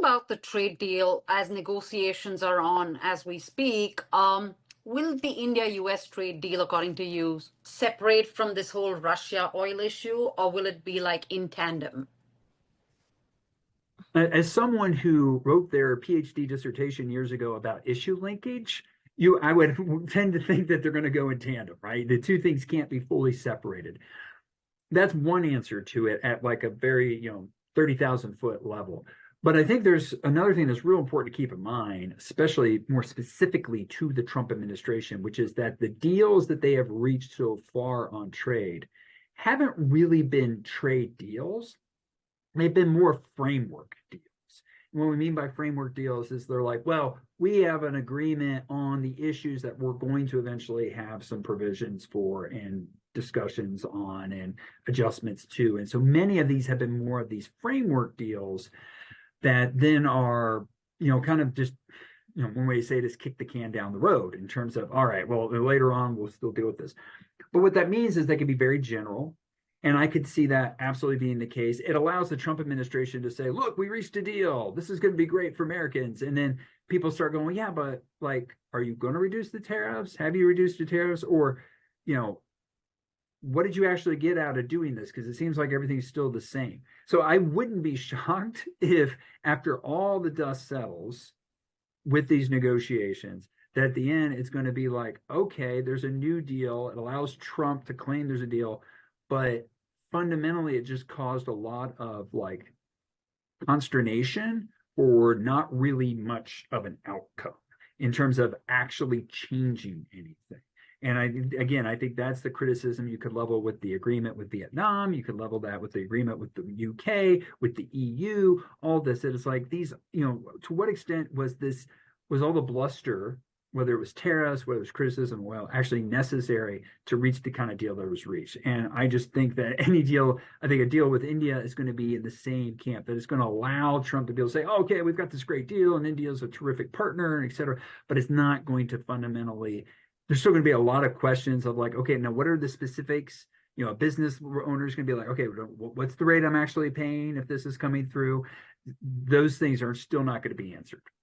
about the trade deal as negotiations are on as we speak, will the India-US trade deal, according to you, separate from this whole Russia oil issue, or will it be like in tandem? As someone who wrote their PhD dissertation years ago about issue linkage, I would tend to think that they're going to go in tandem, right? The two things can't be fully separated. That's one answer to it at like a very, 30,000 foot level. But I think there's another thing that's real important to keep in mind, especially more specifically to the Trump administration, which is that the deals that they have reached so far on trade haven't really been trade deals. They've been more framework deals. And what we mean by framework deals is they're like, well, we have an agreement on the issues that we're going to eventually have some provisions for and discussions on and adjustments to. And so many of these have been more of these framework deals that then are, kind of just, one way to say it is kick the can down the road in terms of, all right, well, later on, we'll still deal with this. But what that means is they can be very general. And I could see that absolutely being the case. It allows the Trump administration to say, look, we reached a deal. This is going to be great for Americans. And then people start going, yeah, but like, are you going to reduce the tariffs? Have you reduced the tariffs? Or, what did you actually get out of doing this? Because it seems like everything's still the same. So I wouldn't be shocked if after all the dust settles with these negotiations, that at the end, it's going to be like, okay, there's a new deal. It allows Trump to claim there's a deal. But fundamentally, it just caused a lot of like consternation or not really much of an outcome in terms of actually changing anything. And I think that's the criticism you could level with the agreement with Vietnam. You could level that with the agreement with the UK, with the EU, all this. It's like these, to what extent was all the bluster, whether it was tariffs, whether it was criticism, well, actually necessary to reach the kind of deal that was reached. And I just think that I think a deal with India is going to be in the same camp, that it's going to allow Trump to be able to say, oh, okay, we've got this great deal and India's a terrific partner, et cetera. But it's not going to fundamentally, there's still going to be a lot of questions of like, okay, now what are the specifics? A business owner is going to be like, okay, what's the rate I'm actually paying if this is coming through? Those things are still not going to be answered.